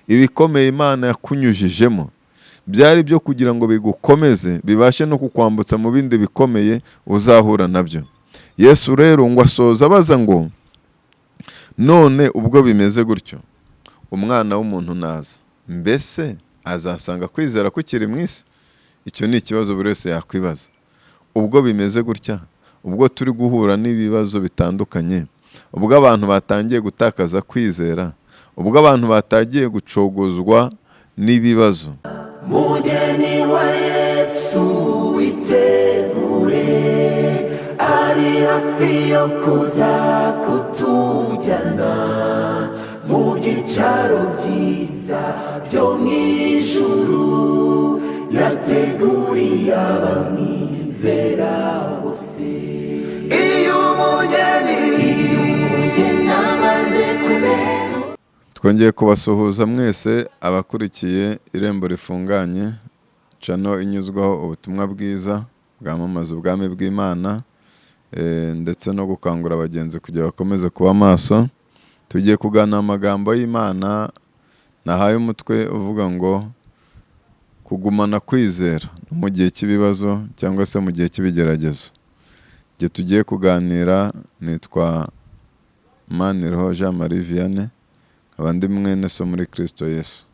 ibikomeye Imana yakunyujijemo byari byo kugira ngo bigukomeze, bibashe no kukwambutsa mu bindi bikomeye uzahura nabyo. Yesu rero ngo asoza abaza ngo none ubwo bimeze gutyo, umwana w'umuntu naza, mbese azasanga kwizera kukiri mu isi? Icyo ni ikibazo buri wese yakwibaza. Ubwo bimeze gutya, ubwo turi guhura n'ibibazo bitandukanye, ubwo abantu batangiye gutakaza kwizera, ubwo abantu batangiye gucogozwa n'ibibazo, mugeni wa Yesu witegure, ari hafi yo kuza kutujyana mu byicaro byiza byo mu ijuru, yateguriye abamwizera bose. Iyo umugeni amaze kubera. twongeye kubasuhuza mwese abakurikiye Irembo Rifunganye, channel inyuzwaho ubutumwa bwiza bwamamaza ubwami bw'Imana, ndetse no gukangura abagenzi kugira bakomeze kuba maso. Tugiye kuganira amagambo y'Imana nahaye umutwe uvuga ngo kugumana kwizera mu gihe cy'ibibazo cyangwa se mu gihe cy'ibigeragezo. Igihe tugiye kuganira nitwa Maniriho Jean Marie Vianney, abandi mwene so muri Kristo Yesu.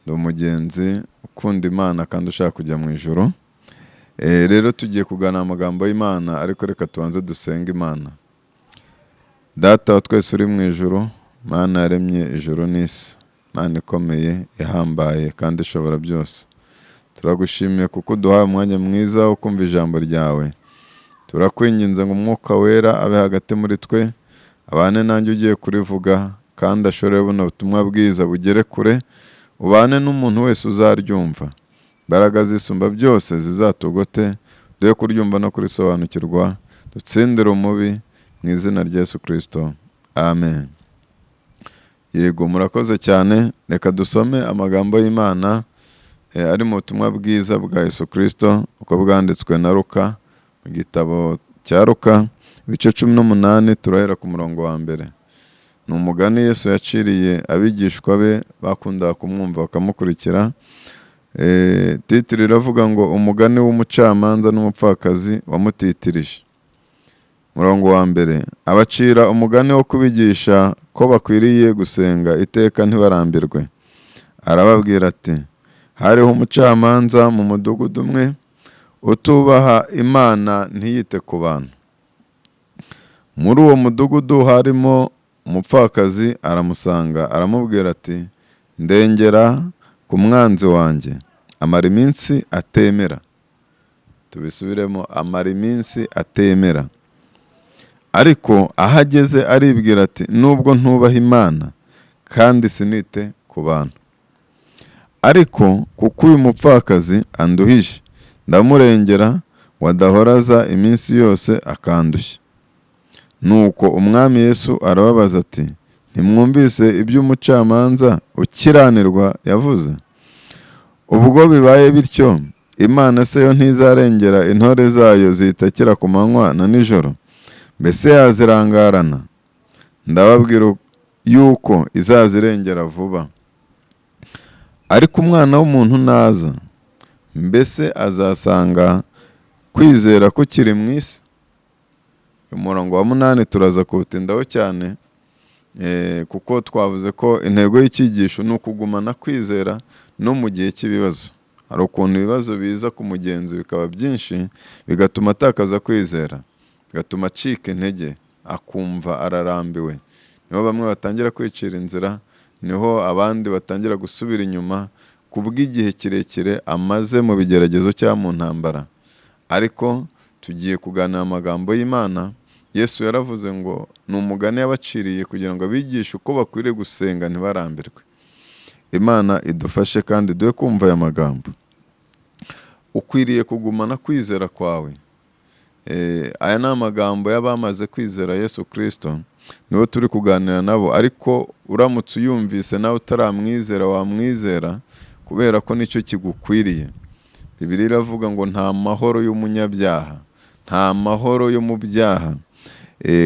Ndi umugenzi ukunda Imana kandi ushaka kujya mu ijuru. Rero tugiye kuganira amagambo y'Imana, ariko reka tubanze dusenga Imana. Data wa twese uri mu ijuru, Mana yaremye ijuru n'isi, Mana ikomeye ihambaye kandi ishobora byose. Turagushimiye kuko duhaye umwanya mwiza wo kumva ijambo ryawe. Turakwinginze ngo Umwuka Wera abe hagati muri twe, abane nanjye ugiye kurivuga, kandi ashobore buno butumwa bwiza bugere kure, ubane n'umuntu wese uzaryumva. Imbaraga zisumba byose zizatugote, duhe kuryumva no kurisobanukirwa, dutsindire umubi mu izina rya Yesu Kristo. Amen. Yego, murakoze cyane. Reka dusome amagambo y'Imana ari mu butumwa bwiza bwa Yesu Kristo uko bwanditswe na Luka, mu gitabo cya Luka ibice 18, turahera ku murongo wa mbere. Ni umugani Yesu yaciriye abigishwa be bakundaga kumwumva bakamukurikira. Titiri iravuga ngo umugani w'umucamanza n'umupfakazi wamutitirije. Murongo wa mbere, abacira umugani wo kubigisha ko bakwiriye gusenga iteka ntibarambirwe. Arababwira ati, hariho umucamanza mu mudugudu umwe utubaha Imana ntiyite ku bantu. Muri uwo mudugudu harimo umupfakazi, aramusanga aramubwira ati, ndengera ku mwanzi wanjye, amara iminsi atemera. Tubisubiremo, amara iminsi atemera. Ariko ahageze aribwira ati, nubwo ntubaha Imana kandi sinite ku bantu, ariko kuko uyu mupfakazi anduhije, ndamurengera wadahoraza iminsi yose akandushya. Nuko umwami Yesu arababaza ati, ntimwumvise iby'umucamanza ukiranirwa yavuze? Ubwo bibaye bityo, Imana se yo ntizarengera intore zayo zitakira ku manywa na nijoro? Mbese yazirangarana? Ndababwira yuko izazirengera vuba. Ariko umwana w'umuntu naza, mbese azasanga kwizera kukiri mu isi? Umurongo wa 8 turaza kuwutindaho cyane, kuko twavuze ko intego y'icyigisho ni ukugumana kwizera no mu gihe cy'ibibazo. Hari ukuntu ibibazo biza ku mugenzi bikaba byinshi, bigatuma atakaza kwizera, bigatuma acika intege, akumva ararambiwe. Niho bamwe batangira kwicira inzira, niho abandi batangira gusubira inyuma kubw'igihe kirekire amaze mu bigeragezo cyangwa mu ntambara. Ariko tugiye kuganira amagambo y'Imana. Yesu yaravuze ngo ni umugani yabaciriye kugira ngo abigishe uko bakwiriye gusenga ntibarambirwe. Imana idufashe kandi duhe kumva aya magambo. Ukwiriye kugumana kwizera kwawe. Aya ni amagambo y'abamaze kwizera Yesu Kristo, nibo turi kuganira nabo. Ariko uramutse uyumvise nawe utaramwizera, wamwizera kubera ko nicyo kigukwiriye. Bibiliya iravuga ngo nta mahoro y'umunyabyaha, nta mahoro yo mu byaha,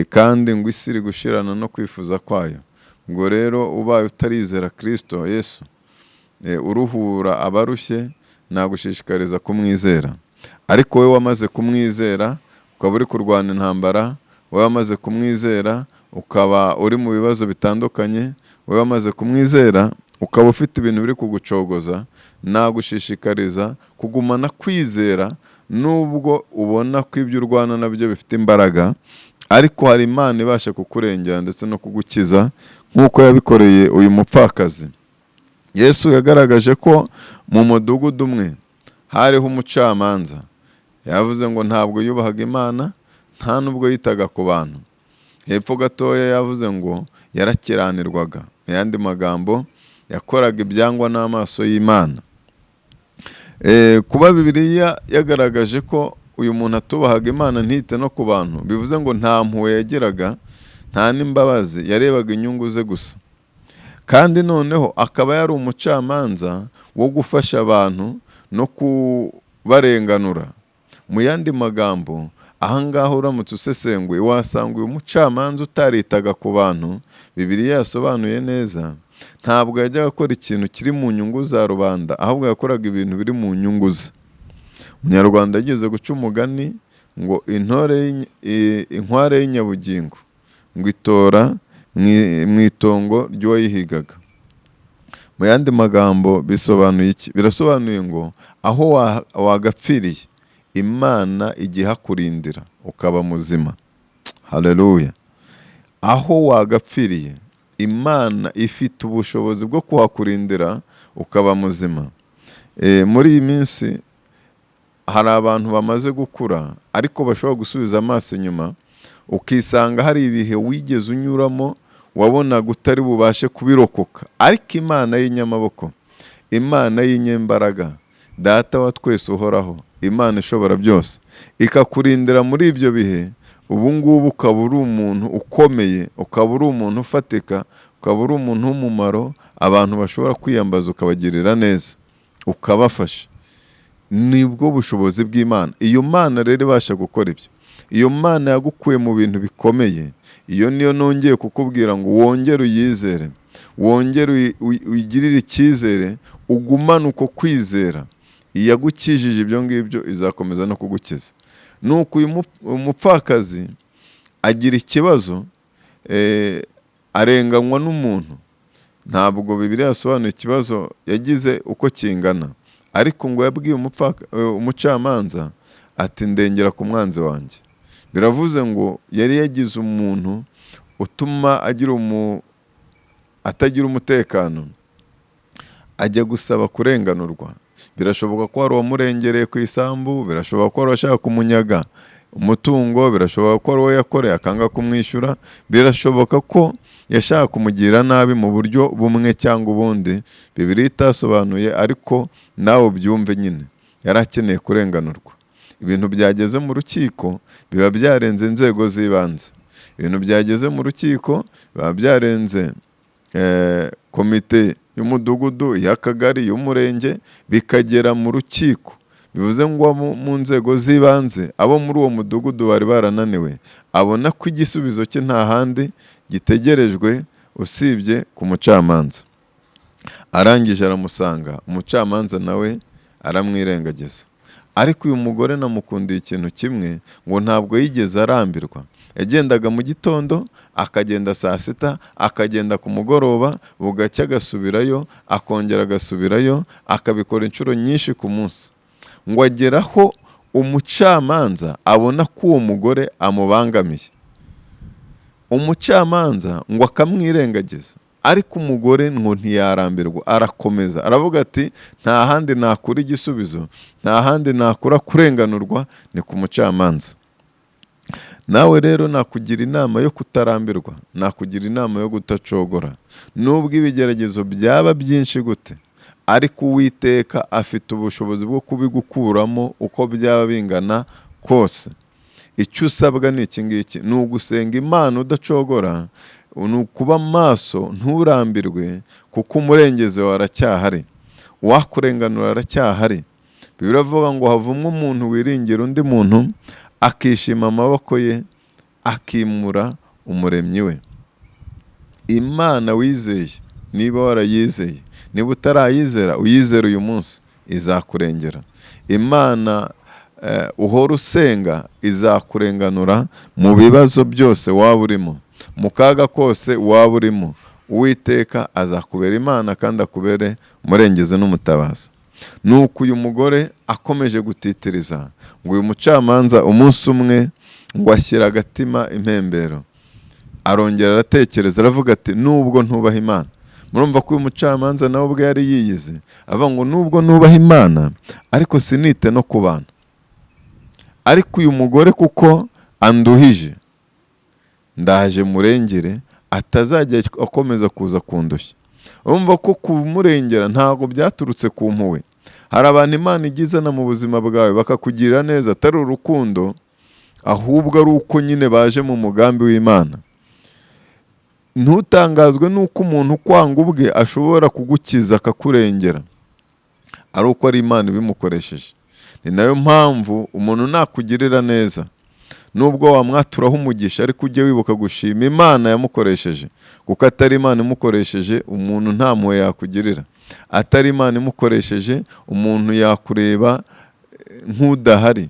kandi ngo isi iri gushirana no kwifuza kwayo. ngo rero ubaye utarizera Kristo Yesu uruhura abarushye, nagushishikariza kumwizera. Ariko wowe wamaze kumwizera ukaba uri kurwana intambara, wowe wamaze kumwizera ukaba uri mu bibazo bitandukanye, wowe wamaze kumwizera ukaba ufite ibintu biri kugucogoza, nagushishikariza kugumana kwizera nubwo ubona ko ibyo urwana nabyo bifite imbaraga, ariko hari Imana ibasha kukurengera ndetse no kugukiza nk'uko yabikoreye uyu mupfakazi. Yesu yagaragaje ko mu mudugudu umwe hariho umucamanza. Yavuze ngo ntabwo yubahaga Imana, nta nubwo yitaga ku bantu. Hepfo gatoya yavuze ngo yarakiranirwaga. Mu yandi magambo, yakoraga ibyangwa n'amaso y'Imana. Kuba Bibiliya yagaragaje ko uyu muntu atubahaga Imana ntite no ku bantu, bivuze ngo nta mpuhwe yagiraga, nta n'imbabazi, yarebaga inyungu ze gusa. Kandi noneho akaba yari umucamanza wo gufasha abantu no kubarenganura. Mu yandi magambo, ahangaha uramutse usesenguye wasanga uyu mucamanza utaritaga ku bantu. Bibiliya yasobanuye neza, ntabwo yajyaga akora ikintu kiri mu nyungu za rubanda, ahubwo yakoraga ibintu biri mu nyungu ze. Umunyarwanda yigeze guca umugani ngo inkware y'inyabugingo ngo itora mu itongo ry'uwayihigaga. Mu yandi magambo bisobanuye iki? Birasobanuye ngo aho wagapfiriye Imana igihakurindira ukaba muzima. Haleluya. Aho wagapfiriye Imana ifite ubushobozi bwo kuhakurindira ukaba muzima. Muri iyi minsi hari abantu bamaze gukura ariko bashobora gusubiza amaso inyuma, ukisanga hari ibihe wigeze unyuramo wabonaga utari bubashe kubirokoka, ariko Imana y'inyamaboko, Imana y'inyembaraga, Data wa twese uhoraho, Imana ishobora byose, ikakurindira muri ibyo bihe. Ubu ngubu ukaba uri umuntu ukomeye, ukaba uri umuntu ufatika, ukaba uri umuntu w'umumaro, abantu bashobora kwiyambaza ukabagirira neza, ukabafasha. Nibwo bushobozi bw'Imana. Iyo Mana rero ibasha gukora ibyo. Iyo Mana yagukuye mu bintu bikomeye, iyo niyo nongeye kukubwira ngo wongere uyizere, wongere uyigirire icyizere, ugumane uko kwizera. Iyagukijije ibyo ngibyo izakomeza no kugukiza. Nuko uyu umupfakazi agira ikibazo, arenganywa n'umuntu. Ntabwo Bibiliya yasobanuye ikibazo yagize uko kingana, ariko ngo yabwiye umucamanza ati ndengera ku mwanzi wanjye. Biravuze ngo yari yagize umuntu utuma atagira umutekano, ajya gusaba kurenganurwa. Birashoboka ko wari wamurengereye ku isambu, birashoboka ko wari washaka kumunyaga umutungo, birashoboka ko wari uwo yakoreye akanga kumwishyura, birashoboka ko yashaka kumugira nabi mu buryo bumwe cyangwa ubundi Bibiliya itasobanuye, ariko nawe ubyumve nyine yari akeneye kurenganurwa. Ibintu byageze mu rukiko biba byarenze inzego z'ibanze. Ibintu byageze mu rukiko biba byarenze komite y'umudugudu, y'akagari, y'umurenge, bikagera mu rukiko. Bivuze ngo mu nzego z'ibanze abo muri uwo mudugudu bari barananiwe, abona ko igisubizo cye nta handi gitegerejwe usibye ku mucamanza. Arangije aramusanga, umucamanza nawe aramwirengagiza. Ariko uyu mugore namukundiye ikintu kimwe, ngo ntabwo yigeze arambirwa. Yagendaga mu gitondo, akagenda saa sita, akagenda ku mugoroba, bugacya agasubirayo, akongera agasubirayo, akabikora inshuro nyinshi ku munsi. Ngo ageraho umucamanza abona ko uwo mugore amubangamiye. Umucamanza ngo akamwirengagiza, ariko umugore ngo ntiyarambirwa, arakomeza. Aravuga ati nta handi nakura igisubizo, nta handi nakura kurenganurwa, ni ku mucamanza. Nawe rero nakugira inama yo kutarambirwa, nakugira inama yo kutacogora. Nubwo ibigeragezo byaba byinshi gute, ariko Uwiteka afite ubushobozi bwo kubigukuramo uko byaba bingana kose. Icyo usabwa ni iki ngiki, ni ugusenga Imana udacogora, ni ukuba maso nturambirwe, kuko umurengezi wawe aracyahari, uwakurenganura aracyahari. Bibiliya iravuga ngo havumwe umuntu wiringira undi muntu, akishima amaboko ye, akimura umuremyi we. Imana wizeye, niba warayizeye, niba utarayizera uyizere uyu munsi, izakurengera. Imana uhora usenga izakurenganura mu bibazo byose waba urimo, mu kaga kose waba urimo. Uwiteka azakubera Imana kandi akubere umurengezi n'umutabazi. Nuko uyu mugore akomeje gutitiriza, ngo uyu mucamanza umunsi umwe ngo ashyira agatima impembero, arongera aratekereza, aravuga ati nubwo ntubaha Imana. Murumva ko uyu mucamanza nawe ubwe yari yiyizi, avuga ngo nubwo nubaha Imana ariko sinite no ku bantu. Ariko uyu mugore kuko anduhije, ndaje murengere atazajya akomeza kuza kundushya. Urumva ko kumurengera ntabwo byaturutse ku mpuhwe. Hari abantu Imana igizana mu buzima bwawe bakakugirira neza, atari urukundo, ahubwo ari uko nyine baje mu mugambi w'Imana. Ntutangazwe n'uko umuntu ukwanga ubwe ashobora kugukiza akakurengera, ari uko ari Imana ibimukoresheje. Ni nayo mpamvu umuntu nakugirira neza, nubwo wamwaturaho umugisha, ariko ujye wibuka gushima Imana yamukoresheje, kuko atari Imana imukoresheje umuntu nta mpuhwe yakugirira. Atari Imana imukoresheje umuntu yakureba nk'udahari,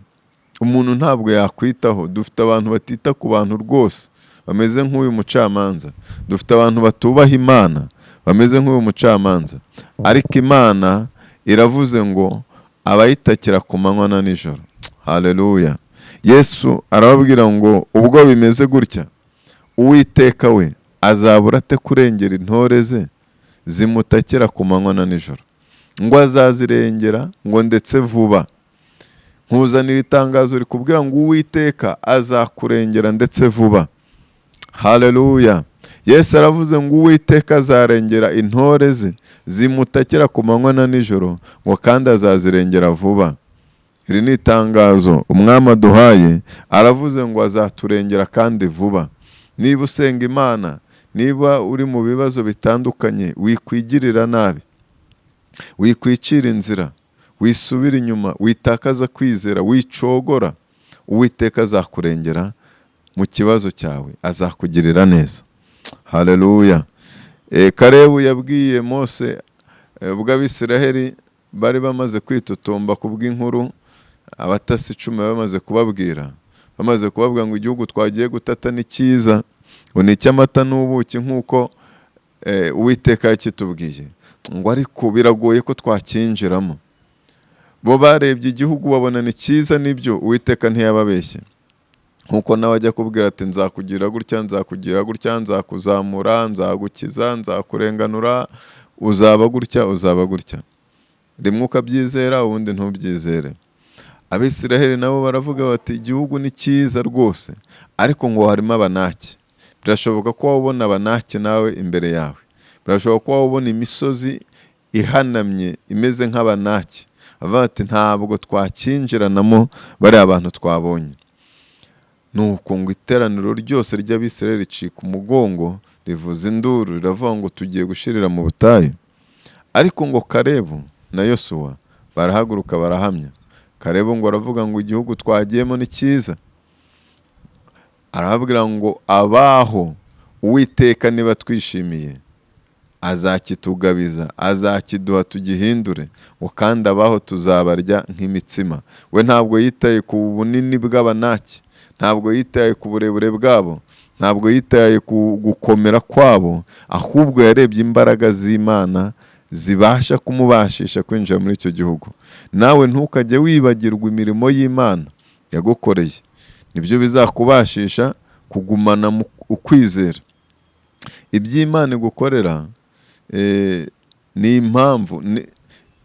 umuntu ntabwo yakwitaho. Dufite abantu batita ku bantu rwose, bameze nk'uyu mucamanza. Dufite abantu batubaha Imana bameze nk'uyu mucamanza. Ariko Imana iravuze ngo abayitakira ku manywa na nijoro. Haleluya. Yesu arababwira ngo ubwo bimeze gutya, Uwiteka we azabura ate kurengera intore ze zimutakira ku manywa na nijoro? Ngo azazirengera ngo ndetse vuba. Nkuzanira itangazo rikubwira ngo Uwiteka azakurengera ndetse vuba. Haleluya. Yesu aravuze ngo Uwiteka azarengera intore ze zimutakira ku manywa na nijoro, ngo kandi azazirengera vuba. Iri ni itangazo umwami aduhaye, aravuze ngo azaturengera kandi vuba. Niba usenga Imana, niba uri mu bibazo bitandukanye, wikwigirira nabi, wikwicira inzira, wisubira inyuma, witakaza kwizera, wicogora, Uwiteka azakurengera mu kibazo cyawe, azakugirira neza. Haleluya. Kalebu yabwiye Mose ubwo Abisiraheli bari bamaze kwitotomba kubw'inkuru abatasi 10 bamaze kubabwira ngo igihugu twagiye gutata ni cyiza, ngo ni icy'amata n'ubuki nk'uko Uwiteka yakitubwiye, ngo ariko biragoye ko twakinjiramo. Bo barebye igihugu babona ni cyiza, nibyo Uwiteka ntiyababeshye. Nkuko nawe ajya kubwira ati nzakugira gutya, nzakugira gutya, nzakuzamura, nzagukiza, nzakurenganura, uzaba gutya, uzaba gutya. Rimwe ukabyizera, ubundi ntubyizere. Abisiraheli nabo baravuga bati igihugu ni cyiza rwose, ariko ngo harimo abanaki. Birashoboka ko wabona abanaki nawe imbere yawe. Birashoboka ko wabona imisozi ihanamye imeze nk'abanaki. Bavuga ati ntabwo twakinjiranamo bari abantu twabonye. Nuko ngo iteraniro ryose ry'Abisiraheli ricika umugongo, rivuza induru, riravuga ngo tugiye gushirira mu butayu. Ariko ngo Kalebu na Yosuwa barahaguruka barahamya. Kalebu ngo aravuga ngo igihugu twagiyemo ni cyiza. Arababwira ngo abaho Uwiteka niba twishimiye azakitugabiza, azakiduha tugihindure, ngo kandi abaho tuzabarya nk'imitsima. We ntabwo yitaye ku bunini bw'abanaki, ntabwo yitaye ku burebure bwabo, ntabwo yitaye ku gukomera kwabo, ahubwo yarebye imbaraga z'Imana zibasha kumubashisha kwinjira muri icyo gihugu. Nawe ntukajye wibagirwa imirimo y'Imana yagukoreye, nibyo bizakubashisha kugumana mu ukwizera. Iby'Imana igukorera ni impamvu,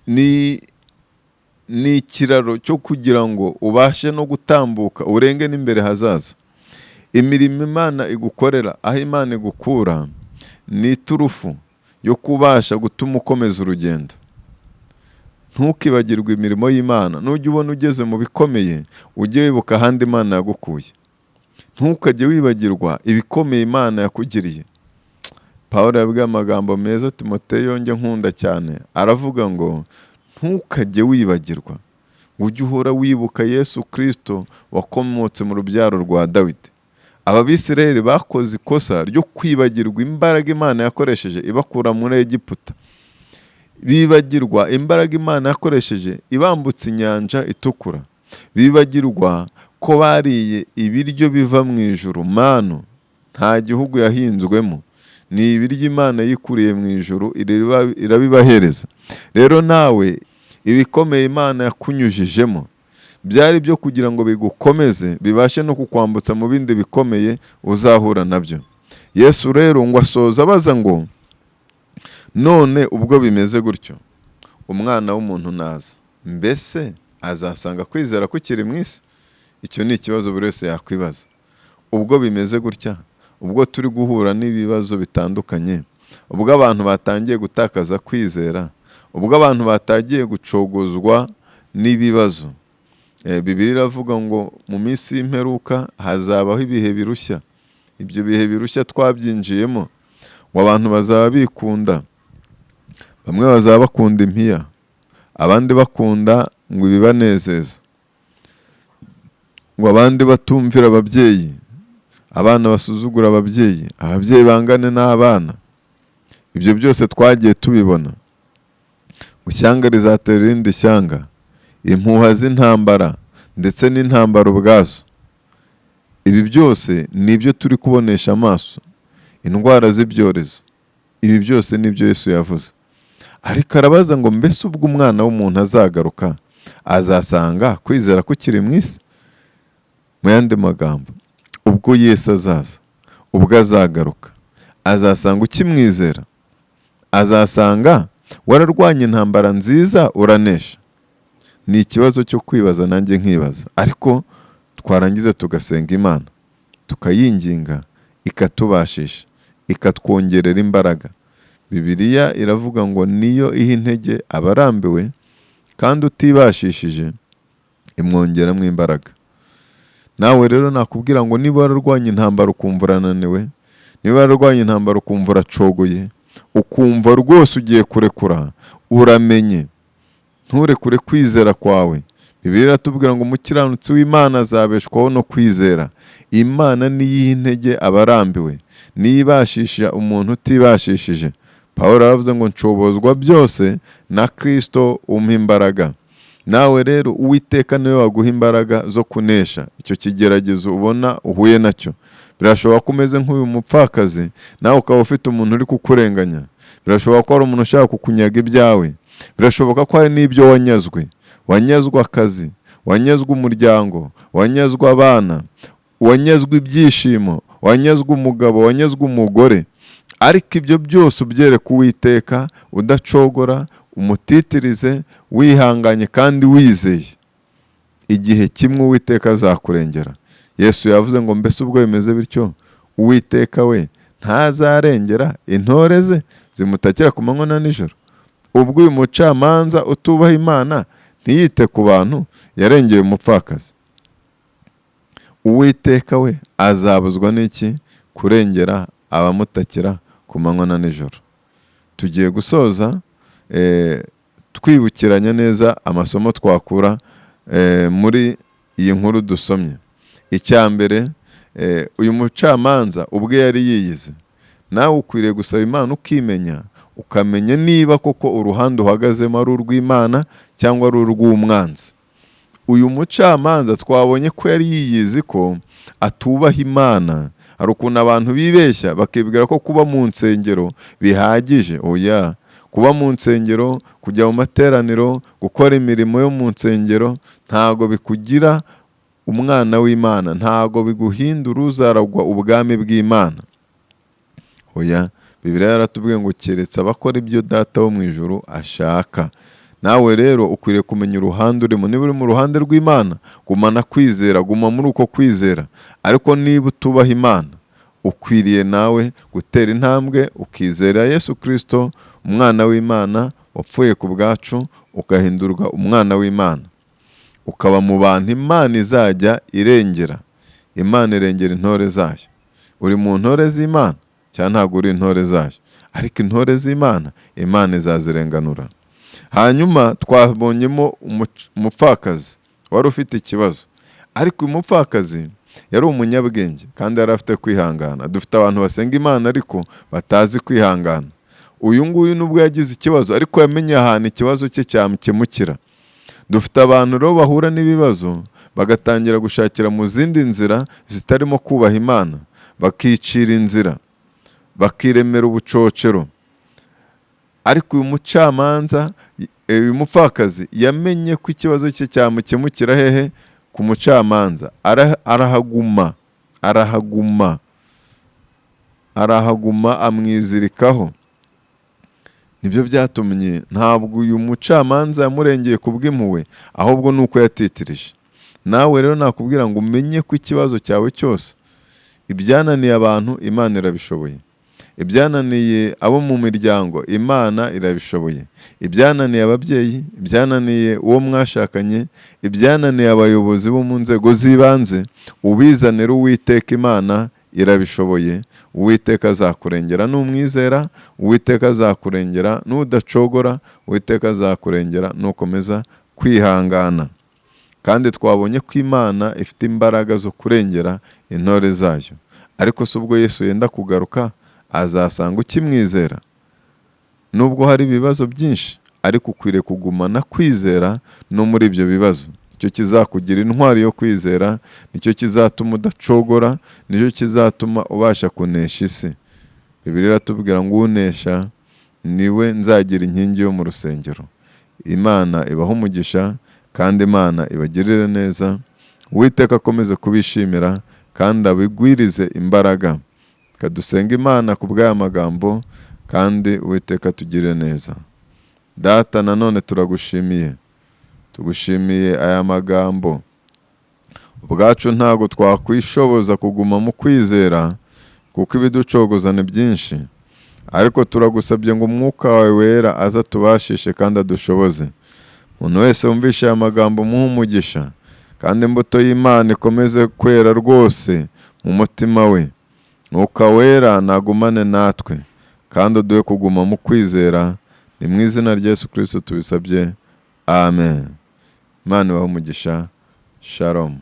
ni ikiraro cyo kugira ngo ubashe no gutambuka urenge n'imbere hazaza. Imirimo Imana igukorera, aho Imana igukura, ni iturufu yo kubasha gutuma ukomeza urugendo. Ntukibagirwe imirimo y'Imana. Nujya ubona ugeze mu bikomeye, ujye wibuka ahandi Imana yagukuye. Ntukajye wibagirwa ibikomeye Imana yakugiriye. Pawulo yabwiye amagambo meza Timoteyo njye nkunda cyane, aravuga ngo ntukajye wibagirwa, ujye uhora wibuka Yesu Kristo wakomotse mu rubyaro rwa Dawidi. aba Bisirayeli bakoze ikosa ryo kwibagirwa imbaraga Imana yakoresheje ibakura muri Egiputa, bibagirwa imbaraga Imana yakoresheje ibambutsa inyanja itukura, bibagirwa ko bariye ibiryo biva mu ijuru, manu, nta gihugu yahinzwemo, ni ibiryo Imana yikuriye mu ijuru irabibahereza. Rero nawe ibikomeye Imana yakunyujijemo byari byo kugira ngo bigukomeze, bibashe no kukwambutsa mu bindi bikomeye uzahura nabyo. Yesu rero ngo asoza abaza ngo, none ubwo bimeze gutyo, umwana w'umuntu naza, mbese azasanga kwizera kukiri mu isi? Icyo ni ikibazo buri wese yakwibaza. Ubwo bimeze gutya, ubwo turi guhura n'ibibazo bitandukanye, ubwo abantu batangiye gutakaza kwizera, ubwo abantu batangiye gucogozwa n'ibibazo, Bibiliya iravuga ngo mu minsi y'imperuka hazabaho ibihe birushya. Ibyo bihe birushya twabyinjiyemo, ngo abantu bazaba bikunda, bamwe bazaba bakunda impiya, abandi bakunda ngo ibibanezeza, ngo abandi batumvira ababyeyi, abana basuzugura ababyeyi, ababyeyi bangane n'abana. Ibyo byose twagiye tubibona. Ngo ishyanga rizatera irindi shyanga, impuha z'intambara ndetse n'intambara ubwazo. Ibi byose ni ibyo turi kubonesha amaso, indwara z'ibyorezo. Ibi byose ni ibyo Yesu yavuze. Ariko arabaza ngo, mbese ubwo umwana w'umuntu azagaruka, azasanga kwizera kukiri mu isi? Mu yandi magambo, ubwo Yesu azaza, ubwo azagaruka, azasanga ukimwizera? Azasanga wararwanye intambara nziza uranesha? Ni ikibazo cyo kwibaza, nanjye nkibaza. Ariko twarangiza tugasenga Imana, tukayinginga ikatubashisha, ikatwongerera imbaraga. Bibiliya iravuga ngo niyo iha intege abarambiwe, kandi utibashishije imwongeramo imbaraga. Nawe rero nakubwira ngo, niba wararwanye intambara ukumva urananiwe, niba wararwanye intambara ukumva uracogoye, ukumva rwose ugiye kurekura, uramenye, nturekure kwizera kwawe. Bibiliya iratubwira ngo umukiranutsi w'Imana azabeshwaho no kwizera. Imana niyo iha intege abarambiwe, niyo ibashisha umuntu utibashishije. Pawulo aravuze ngo nshobozwa byose na Kristo umpa imbaraga. Nawe rero Uwiteka niwe waguha imbaraga zo kunesha icyo kigeragezo ubona uhuye nacyo. Birashoboka ko umeze nk'uyu mupfakazi, nawe ukaba ufite umuntu uri kukurenganya. Birashoboka ko hari umuntu ushaka kukunyaga ibyawe. Birashoboka ko hari n'ibyo wanyazwe. Wanyazwe akazi, wanyazwe umuryango, wanyazwe abana, wanyazwe ibyishimo, wanyazwe umugabo, wanyazwe umugore. Ariko ibyo byose ubyereke Uwiteka, udacogora, umutitirize, wihanganye kandi wizeye. Igihe kimwe Uwiteka azakurengera. Yesu yavuze ngo, mbese ubwo bimeze bityo, Uwiteka we ntazarengera intore ze zimutakira ku manywa na nijoro? Ubwo uyu mucamanza utubaha Imana ntiyite ku bantu yarengeye umupfakazi, Uwiteka we azabuzwa n'iki kurengera abamutakira ku manywa na nijoro? Tugiye gusoza twibukiranya neza amasomo twakura muri iyi nkuru dusomye. Icya mbere, uyu mucamanza ubwe yari yiyizi. Nawe ukwiriye gusaba Imana ukimenya, ukamenya niba koko uruhande uhagazemo ari urw'Imana cyangwa ari urw'umwanzi. Uyu mucamanza twabonye ko yari yiyizi ko atubaha Imana. Hari ukuntu abantu bibeshya bakibwira ko kuba mu nsengero bihagije. Oya, kuba mu nsengero, kujya mu materaniro, gukora imirimo yo mu nsengero ntago bikugira umwana w'Imana, ntago biguhindura uzaragwa ubwami bw'Imana. Oya, Bibiliya yaratubwiye ngo keretse abakora ibyo Data wo mu ijuru ashaka. Nawe rero ukwiriye kumenya uruhande urimo. Niba uri mu ruhande rw'Imana, gumana kwizera, guma muri uko kwizera. Ariko niba utubaha Imana, ukwiriye nawe gutera intambwe ukizera Yesu Kristo, umwana w'Imana wapfuye ku bwacu, ugahindurwa umwana w'Imana, ukaba mu bantu Imana izajya irengera. Imana irengera intore zayo. Uri mu ntore z'Imana cyangwa ntabwo uri intore zayo? Ariko intore z'Imana, Imana izazirenganura. Hanyuma twabonyemo umupfakazi wari ufite ikibazo. Ariko uyu mupfakazi yari umunyabwenge kandi yari afite kwihangana. Dufite abantu basenga Imana ariko batazi kwihangana. Uyu nguyu nubwo yagize ikibazo ariko yamenye ahantu ikibazo cye cyamukemukira. Dufite abantu rero bahura n'ibibazo bagatangira gushakira mu zindi nzira zitarimo kubaha Imana, bakicira inzira, bakiremera ubucocero. Ariko uyu mucamanza, uyu mupfakazi yamenye ko ikibazo cye cyamukemukira hehe? Ku mucamanza. Arahaguma amwizirikaho. Nibyo byatumye ntabwo uyu mucamanza yamurengeye kubw'impuhwe, ahubwo nuko yatitirije. Nawe rero nakubwira ngo umenye ko ikibazo cyawe cyose, ibyananiye abantu Imana irabishoboye, ibyananiye abo mu miryango Imana irabishoboye, ibyananiye ababyeyi, ibyananiye uwo mwashakanye, ibyananiye abayobozi bo mu nzego z'ibanze, ubizanira Uwiteka. Imana irabishoboye. Uwiteka azakurengera numwizera, Uwiteka azakurengera n'udacogora, Uwiteka azakurengera nukomeza kwihangana. Kandi twabonye ko Imana ifite imbaraga zo kurengera intore zayo. Ariko si ubwo Yesu yenda kugaruka azasanga ukimwizera? Nubwo hari ibibazo byinshi, ariko ukwiriye kugumana kwizera no muri ibyo bibazo. Nicyo kizakugira intwari yo kwizera, nicyo kizatuma udacogora, nicyo kizatuma ubasha kunesha isi. Bibiliya iratubwira ngo unesha niwe nzagira inkingi yo mu rusengero. Imana ibaha umugisha kandi Imana ibagirire neza. Uwiteka akomeze kubishimira kandi abigwirize imbaraga. Kadusenga Imana ku bw'aya magambo kandi Uwiteka tugire neza. Data, nanone tugushimiye aya magambo. Ubwacu ntago twakwishoboza kuguma mu kwizera kuko ibiducogoza ni byinshi, ariko turagusabye ngo umwuka wawe wera aza tubashishe kandi adushoboze. Umuntu wese wumvishe aya magambo muhe umugisha, kandi imbuto y'Imana ikomeze kwera rwose mu mutima we. Mwuka wera nagumane natwe kandi uduhe kuguma mu kwizera. Ni mu izina rya Yesu Kristo tubisabye, amen. Imana ibahe umugisha. Shalom.